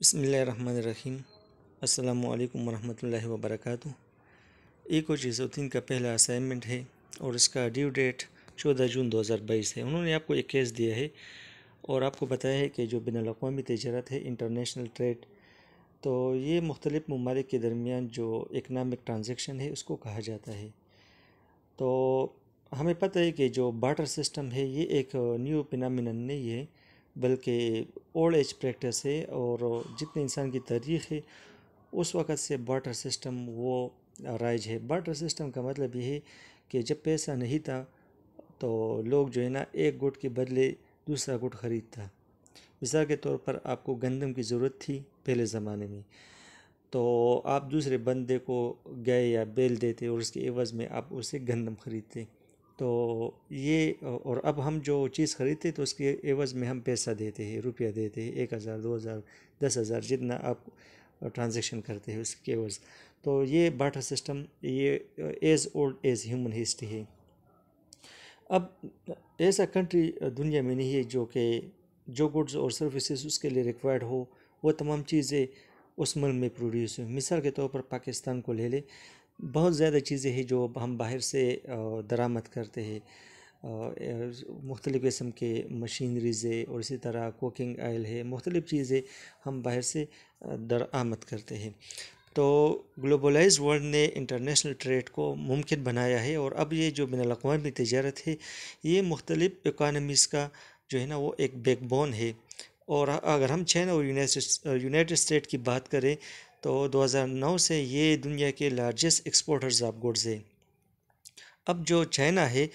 बिस्मिल्लाहिर्रहमानिर्रहीम। अस्सलामुअलैकुम वरहमतुल्लाहि वबरकातुहू। ECO 603 का पहला असाइनमेंट है और इसका ड्यू डेट 14 जून 2022 है। उन्होंने आपको एक केस दिया है और आपको बताया है कि जो बिनुल-अक़वामी तिजारत है, इंटरनेशनल ट्रेड, तो ये मुख्तलिफ़ ममालिक के दरमियान जो इकनॉमिक ट्रांजेक्शन है उसको कहा जाता है। तो हमें पता है कि जो बार्टर सिस्टम है ये एक न्यू फिनोमिनन नहीं है, बल्कि ओल्ड एज प्रैक्टिस है। और जितने इंसान की तारीख़ है उस वक़्त से बार्टर सिस्टम वो राइज है। बार्टर सिस्टम का मतलब ये है कि जब पैसा नहीं था तो लोग जो है ना एक गुट के बदले दूसरा गुट ख़रीदता। मिसाल के तौर पर आपको गंदम की ज़रूरत थी पहले ज़माने में, तो आप दूसरे बंदे को गाय या बैल देते और उसके एवज़ में आप उससे गंदम ख़रीदते। तो ये और अब हम जो चीज़ ख़रीदते तो उसके एवज़ में हम पैसा देते हैं, रुपया देते हैं, 1000, 2000, 10,000, जितना आप ट्रांजेक्शन करते हैं उसके एवज़। तो ये बार्टर सिस्टम ये as old as human history है। अब ऐसा कंट्री दुनिया में नहीं है जो कि जो गुड्स और सर्विसेज उसके लिए रिक्वायर्ड हो वो तमाम चीज़ें उस मुल्क में प्रोड्यूस हो। मिसाल के तौर पर पाकिस्तान को ले ले, बहुत ज़्यादा चीज़ें हैं जो हम बाहर से दरामद करते हैं। मुख्तलिफ़ किस्म के मशीनरीज़ है और इसी तरह कुकिंग ऑयल है, मुख्तलिफ़ चीज़ें हम बाहर से दरामद करते हैं। तो ग्लोबलाइज्ड वर्ल्ड ने इंटरनेशनल ट्रेड को मुमकिन बनाया है और अब ये जो बिनुल-अक़वामी तिजारत है ये मुख्तलिफ़ इकोनॉमीज़ का जो है ना वो एक बैकबोन है। और अगर हम चाइना और यूनाइटेड स्टेट की बात करें तो 2009 से ये दुनिया के लार्जेस्ट एक्सपोर्टर्स ऑफ गुड्स है। अब जो चाइना है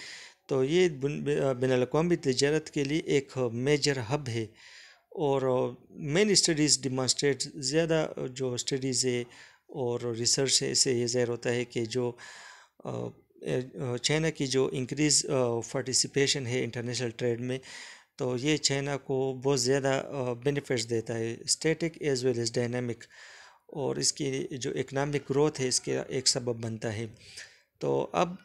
तो ये बिनुल-अक़वामी तिजारत के लिए एक मेजर हब है। और मेन स्टडीज़ डिमॉन्स्ट्रेट ज़्यादा जो स्टडीज़ है और रिसर्च है इससे ये ज़ाहिर होता है कि जो चाइना की जो इंक्रीज़ पार्टिसिपेशन है इंटरनेशनल ट्रेड में, तो ये चाइना को बहुत ज़्यादा बेनिफिट्स देता है, static as well as dynamic. और इसकी जो इकनॉमिक ग्रोथ है इसके एक सबब बनता है। तो अब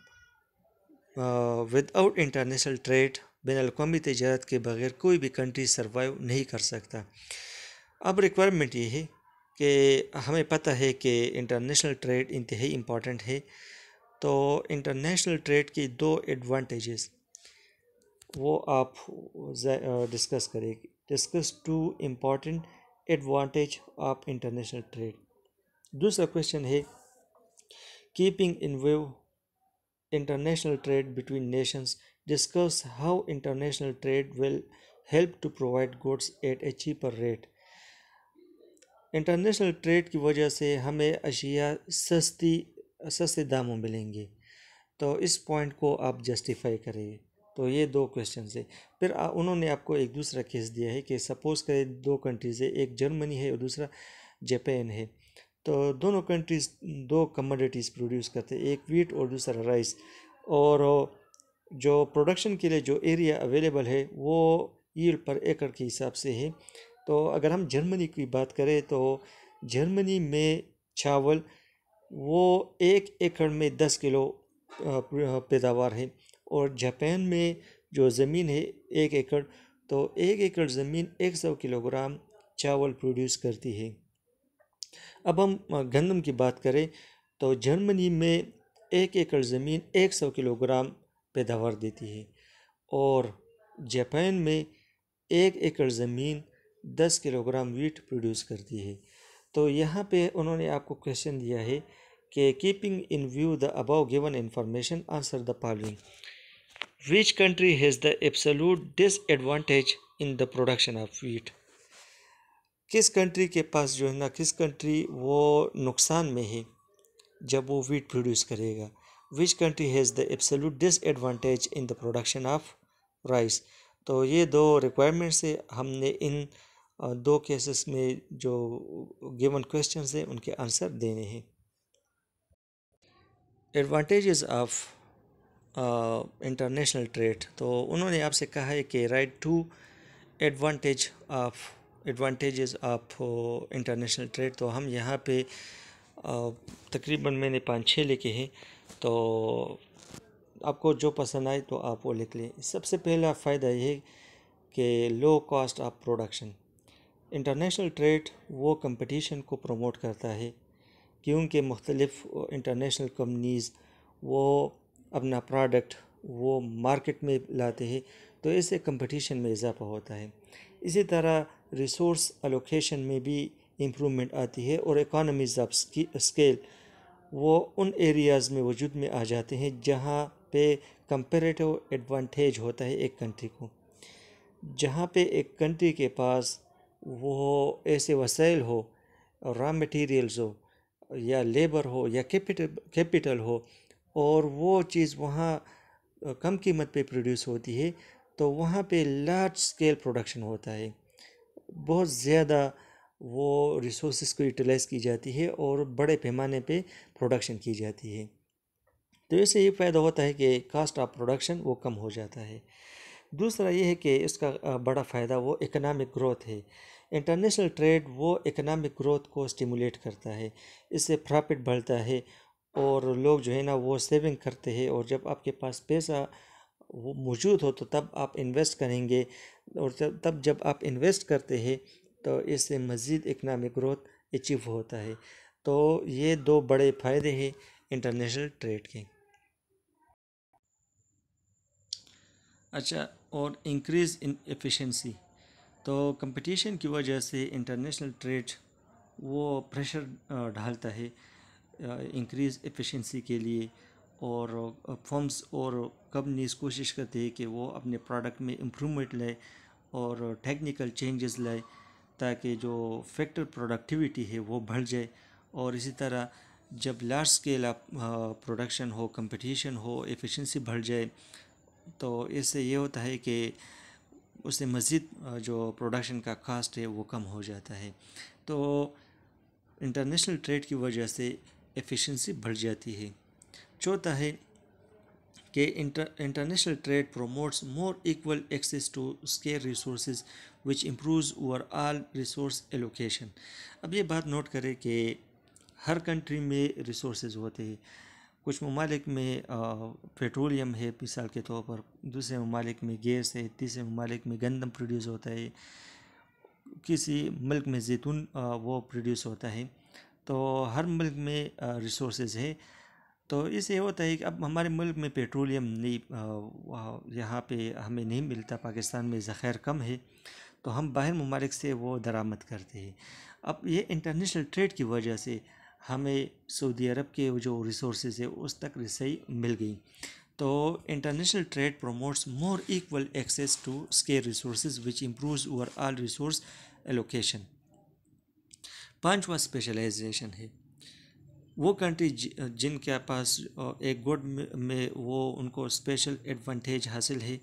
विदाउट इंटरनेशनल ट्रेड, बिनुल-अक़वामी तिजारत के बगैर कोई भी कंट्री सर्वाइव नहीं कर सकता। अब रिक्वायरमेंट ये है कि हमें पता है कि इंटरनेशनल ट्रेड इंतहाई इम्पॉर्टेंट है। तो इंटरनेशनल ट्रेड की दो एडवांटेजेस वो आप डिस्कस करेंगे। Discuss two important advantage of international trade. दूसरा क्वेश्चन है keeping in view international trade between nations, discuss how international trade will help to provide goods at a cheaper rate। International trade की वजह से हमें अशिया सस्ते दामों मिलेंगे, तो इस पॉइंट को आप जस्टिफाई करेंगे। तो ये दो क्वेश्चन है। फिर उन्होंने आपको एक दूसरा केस दिया है कि सपोज़ करें दो कंट्रीज़ है, एक जर्मनी है और दूसरा जापान है। तो दोनों कंट्रीज़ दो कमोडिटीज़ प्रोड्यूस करते हैं, एक वीट और दूसरा राइस। और जो प्रोडक्शन के लिए जो एरिया अवेलेबल है वो यील्ड पर एकड़ के हिसाब से है। तो अगर हम जर्मनी की बात करें तो जर्मनी में चावल वो 1 एकड़ में 10 किलो पैदावार है। और जापान में जो ज़मीन है 1 एकड़, तो 1 एकड़ ज़मीन 100 किलोग्राम चावल प्रोड्यूस करती है। अब हम गंदम की बात करें तो जर्मनी में 1 एकड़ ज़मीन 100 किलोग्राम पैदावार देती है और जापान में 1 एकड़ ज़मीन 10 किलोग्राम वीट प्रोड्यूस करती है। तो यहाँ पे उन्होंने आपको क्वेश्चन दिया है कि keeping in view the above given information answer the following. Which country has the absolute disadvantage in the production of wheat. किस कंट्री के पास जो है ना, किस कंट्री वो नुकसान में है जब वो वीट प्रोड्यूस करेगा। Which country has the absolute disadvantage in the production of rice. तो ये दो रिक्वायरमेंट्स से हमने इन दो केसेस में जो गिवन क्वेश्चंस हैं उनके आंसर देने हैं। एडवांटेजेस ऑफ इंटरनेशनल ट्रेड, तो उन्होंने आपसे कहा है कि write two advantages of international trade. तो हम यहाँ पे तकरीबन मैंने 5-6 लिखे हैं, तो आपको जो पसंद आए तो आप वो लिख लें। सबसे पहला फ़ायदा ये है कि low cost of production. International trade वो कंपटीशन को प्रमोट करता है, क्योंकि मुख्तलिफ़ इंटरनेशनल कंपनीज़ वो अपना प्रोडक्ट वो मार्केट में लाते हैं, तो इससे कंपटीशन में इजाफ़ा होता है। इसी तरह रिसोर्स एलोकेशन में भी इम्प्रूवमेंट आती है और इकोनॉमीज़ ऑफ स्केल वो उन एरियाज़ में वजूद में आ जाते हैं जहाँ पे कंपैरेटिव एडवांटेज होता है एक कंट्री को। जहाँ पे एक कंट्री के पास वो ऐसे वसाइल हो, रॉ मटेरियल्स हो या लेबर हो या कैपिटल हो, और वो चीज़ वहाँ कम कीमत पे प्रोड्यूस होती है, तो वहाँ पे लार्ज स्केल प्रोडक्शन होता है, बहुत ज़्यादा वो रिसोर्सेज को यूटिलाइज़ की जाती है और बड़े पैमाने पे प्रोडक्शन की जाती है। तो इससे ये फ़ायदा होता है कि कास्ट ऑफ प्रोडक्शन वो कम हो जाता है। दूसरा ये है कि इसका बड़ा फ़ायदा वो इकोनॉमिक ग्रोथ है। इंटरनेशनल ट्रेड वो इकोनॉमिक ग्रोथ को स्टिमुलेट करता है, इससे प्रॉफिट बढ़ता है और लोग जो है ना वो सेविंग करते हैं, और जब आपके पास पैसा वो मौजूद हो तो तब आप इन्वेस्ट करेंगे, और तब जब आप इन्वेस्ट करते हैं तो इससे मज़ीद इकनॉमिक ग्रोथ अचीव होता है। तो ये दो बड़े फ़ायदे हैं इंटरनेशनल ट्रेड के। अच्छा, और इंक्रीज़ इन एफिशिएंसी, तो कंपटीशन की वजह से इंटरनेशनल ट्रेड वो प्रेशर डालता है इंक्रीज़ एफिशिएंसी के लिए, और फर्म्स और कंपनीज कोशिश करते हैं कि वो अपने प्रोडक्ट में इम्प्रूवमेंट लाए और टेक्निकल चेंजेस लाए, ताकि जो फैक्टर प्रोडक्टिविटी है वो बढ़ जाए। और इसी तरह जब लार्ज स्केल ऑफ प्रोडक्शन हो, कंपटीशन हो, एफिशिएंसी बढ़ जाए, तो इससे ये होता है कि उससे मज़ीद जो प्रोडक्शन का कास्ट है वो कम हो जाता है। तो इंटरनेशनल ट्रेड की वजह से एफिशिएंसी बढ़ जाती है। चौथा है कि international trade promotes more equal access to scarce resources which improves overall resource allocation. अब ये बात नोट करें कि हर कंट्री में रिसोर्सेज होते हैं। कुछ ममालिक में पेट्रोलियम है मिसाल के तौर पर, दूसरे ममालिक में गैस है, तीसरे ममालिक में गंदम प्रोड्यूस होता है, किसी मुल्क में जैतून वो प्रोड्यूस होता है। तो हर मुल्क में रिसोर्सेज है। तो इससे होता है कि अब हमारे मुल्क में पेट्रोलियम नहीं यहाँ पे हमें नहीं मिलता, पाकिस्तान में ज़ख़ीर कम है, तो हम बाहर ममालिक से वो दरामद करते हैं। अब ये इंटरनेशनल ट्रेड की वजह से हमें सऊदी अरब के जो रिसोर्सेज है उस तक रसाई मिल गई। तो international trade promotes more equal access to scarce resources which improves overall resource allocation. पांचवा स्पेशलाइजेशन है। वो कंट्री जिनके पास एक गुड में वो उनको स्पेशल एडवांटेज हासिल है,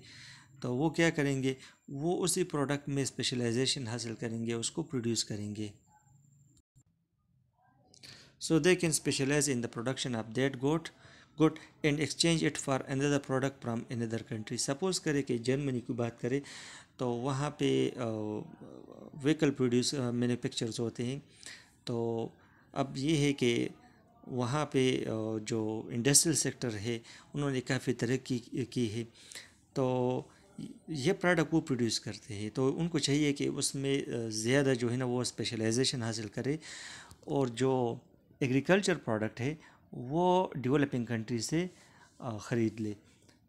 तो वो क्या करेंगे, वो उसी प्रोडक्ट में स्पेशलाइजेशन हासिल करेंगे, उसको प्रोड्यूस करेंगे। So they can specialize in the production of that good and exchange it for another product from another country. Suppose करें कि जर्मनी की बात करें, तो वहाँ पे व्हीकल प्रोड्यूस मैन्युफैक्चरर्स होते हैं। तो अब ये है कि वहाँ पे जो इंडस्ट्रियल सेक्टर है उन्होंने काफ़ी तरक्की की है, तो ये प्रोडक्ट वो प्रोड्यूस करते हैं, तो उनको चाहिए कि उसमें ज़्यादा जो है ना वो स्पेशलाइजेशन हासिल करे, और जो एग्रीकल्चर प्रोडक्ट है वो डेवलपिंग कंट्री से ख़रीद ले।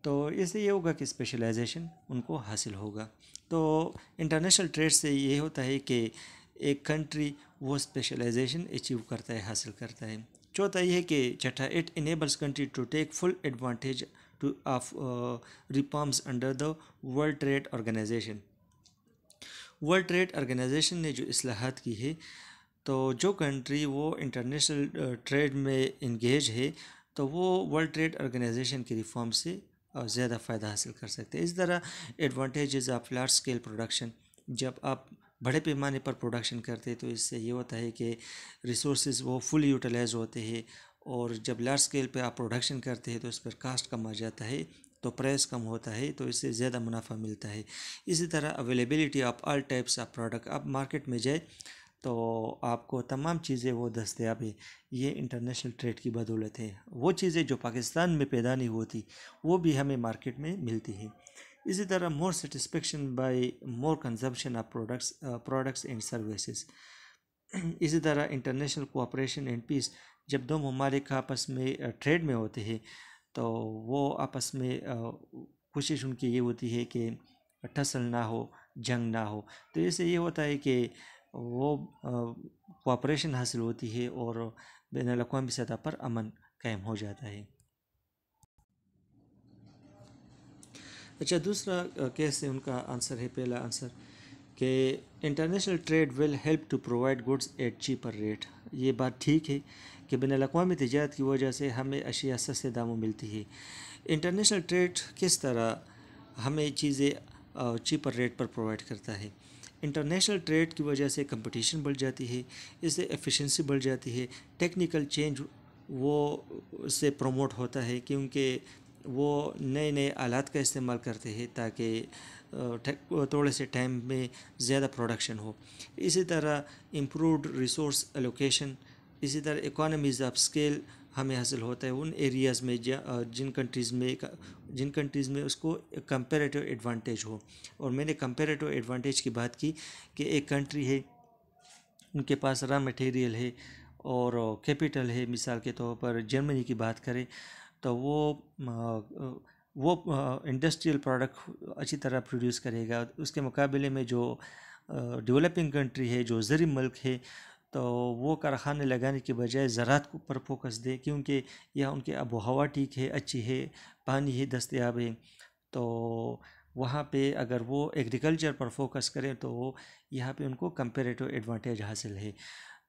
तो इससे ये होगा कि स्पेशलाइजेशन उनको हासिल होगा। तो इंटरनेशनल ट्रेड से ये होता है कि एक कंट्री वो स्पेशलाइजेशन अचीव करता है, हासिल करता है। चौथा ये है कि छठा, it enables country to take full advantage to of reforms under the World Trade Organization. World Trade Organization ने जो इस्लाहात की है, तो जो कंट्री वो इंटरनेशनल ट्रेड में इंगेज है, तो वो वर्ल्ड ट्रेड ऑर्गेनाइजेशन की रिफॉर्म से ज़्यादा फ़ायदा हासिल कर सकते हैं। इस तरह advantages of large scale production, जब आप बड़े पैमाने पर प्रोडक्शन करते हैं तो इससे ये होता है कि रिसोर्सेज वो फुल यूटिलाइज होते हैं, और जब लार्ज स्केल पे आप प्रोडक्शन करते हैं तो इस पर कास्ट कम आ जाता है, तो प्राइस कम होता है, तो इससे ज़्यादा मुनाफा मिलता है। इसी तरह availability of all types of product, आप मार्केट में जाए तो आपको तमाम चीज़ें वो दस्तयाब है। ये इंटरनेशनल ट्रेड की बदौलत है। वो चीज़ें जो पाकिस्तान में पैदा नहीं होती वो भी हमें मार्केट में मिलती हैं। इसी तरह more satisfaction by more consumption of products and services. इसी तरह इंटरनेशनल कोऑपरेशन एंड पीस, जब दो ममालिक आपस में ट्रेड में होते हैं तो वो आपस में कोशिश उनकी ये होती है कि टसल ना हो, जंग ना हो। तो इससे ये होता है कि वो कोऑपरेशन हासिल होती है और बैनुल अक़वामी सतह पर अमन कायम हो जाता है। अच्छा, दूसरा केस है, उनका आंसर है, पहला आंसर कि international trade will help to provide goods at cheaper rate. ये बात ठीक है कि बैनुल अक़वामी तिजारत की वजह से हमें अशिया सस्ते दामों मिलती है। इंटरनेशनल ट्रेड किस तरह हमें चीज़ें चीपर रेट पर प्रोवाइड करता है? इंटरनेशनल ट्रेड की वजह से कंपटीशन बढ़ जाती है, इससे एफिशिएंसी बढ़ जाती है, टेक्निकल चेंज वो से प्रमोट होता है क्योंकि वो नए नए आलात का इस्तेमाल करते हैं ताकि थोड़े से टाइम में ज़्यादा प्रोडक्शन हो। इसी तरह इम्प्रूव्ड रिसोर्स एलोकेशन, इसी तरह इकोनॉमीज़ ऑफ स्केल हमें हासिल होता है उन एरियाज़ में जिन कंट्रीज़ में उसको कंपैरेटिव एडवांटेज हो। और मैंने कंपैरेटिव एडवांटेज की बात की कि एक कंट्री है, उनके पास रॉ मटेरियल है और कैपिटल है। मिसाल के तौर पर जर्मनी की बात करें तो वो इंडस्ट्रियल प्रोडक्ट अच्छी तरह प्रोड्यूस करेगा। उसके मुकाबले में जो डेवलपिंग कंट्री है, जो ज़री मुल्क है, तो वो कारखाने लगाने के बजाय ज़राअत पर फोकस दे क्योंकि यहाँ उनकी आबो हवा ठीक है, अच्छी है, पानी है दस्तयाब है। तो वहाँ पे अगर वो एग्रीकल्चर पर फोकस करें तो यहाँ पे उनको कंपैरेटिव एडवांटेज हासिल है।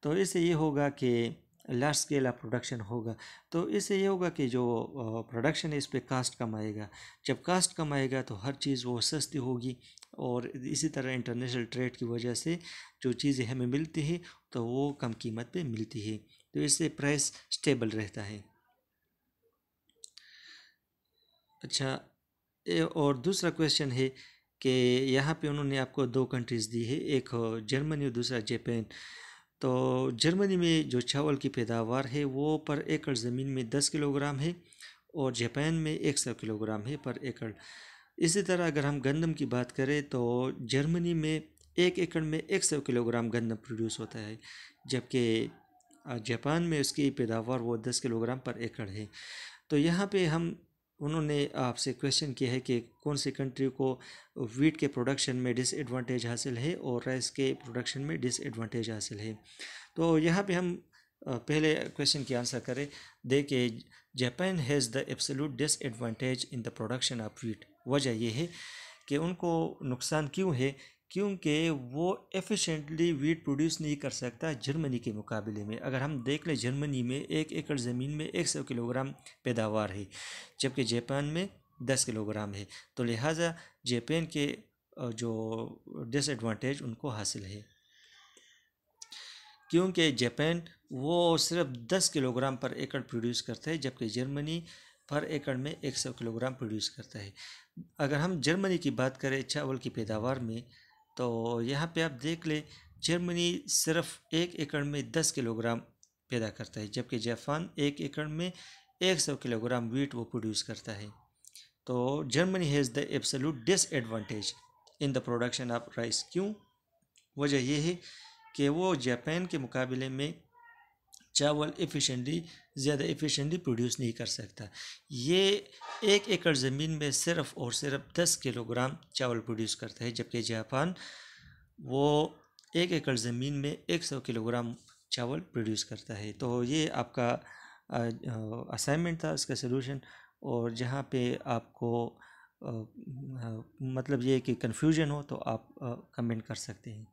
तो इससे ये होगा कि लार्ज स्केल ऑफ प्रोडक्शन होगा। तो इससे ये होगा कि जो प्रोडक्शन है इस पे कास्ट कम आएगा। जब कास्ट कम आएगा तो हर चीज़ वो सस्ती होगी और इसी तरह इंटरनेशनल ट्रेड की वजह से जो चीज़ें हमें मिलती है तो वो कम कीमत पे मिलती है। तो इससे प्राइस स्टेबल रहता है। अच्छा, और दूसरा क्वेश्चन है कि यहाँ पे उन्होंने आपको दो कंट्रीज़ दी है, एक जर्मनी और दूसरा जापान। तो जर्मनी में जो चावल की पैदावार है वो पर एकड़ ज़मीन में 10 किलोग्राम है और जापान में 100 किलोग्राम है पर एकड़। इसी तरह अगर हम गंदम की बात करें तो जर्मनी में 1 एकड़ में 100 किलोग्राम गंदम प्रोड्यूस होता है, जबकि जापान में उसकी पैदावार वो 10 किलोग्राम पर एकड़ है। तो यहाँ पे उन्होंने आपसे क्वेश्चन किया है कि कौन सी कंट्री को वीट के प्रोडक्शन में डिसएडवांटेज हासिल है और राइस के प्रोडक्शन में डिसएडवांटेज हासिल है। तो यहाँ पे हम पहले क्वेश्चन की आंसर करें। देखिए, Japan has the absolute disadvantage in the production of wheat. वजह यह है कि उनको नुकसान क्यों है, क्योंकि वो एफिशिएंटली वीट प्रोड्यूस नहीं कर सकता जर्मनी के मुकाबले में। अगर हम देख लें, जर्मनी में 1 एकड़ ज़मीन में 100 किलोग्राम पैदावार है, जबकि जापान में 10 किलोग्राम है। तो लिहाजा जापान के जो डिसएडवांटेज उनको हासिल है, क्योंकि जापान वो सिर्फ 10 किलोग्राम पर एकड़ प्रोड्यूस करता है, जबकि जर्मनी पर एकड़ में 100 किलोग्राम प्रोड्यूस करता है। अगर हम जर्मनी की बात करें चावल की पैदावार में, तो यहाँ पे आप देख ले, जर्मनी सिर्फ 1 एकड़ में 10 किलोग्राम पैदा करता है, जबकि जापान 1 एकड़ में 100 किलोग्राम वीट वो प्रोड्यूस करता है। तो Germany has the absolute disadvantage in the production of rice. क्यों? वजह यह है कि वो जापान के मुकाबले में चावल ज़्यादा एफिशिएंटली प्रोड्यूस नहीं कर सकता। ये 1 एकड़ ज़मीन में सिर्फ और सिर्फ 10 किलोग्राम चावल प्रोड्यूस करता है, जबकि जापान वो 1 एकड़ ज़मीन में 100 किलोग्राम चावल प्रोड्यूस करता है। तो ये आपका असाइनमेंट था, इसका सलूशन। और जहाँ पे आपको मतलब ये कि कन्फ्यूजन हो तो आप कमेंट कर सकते हैं।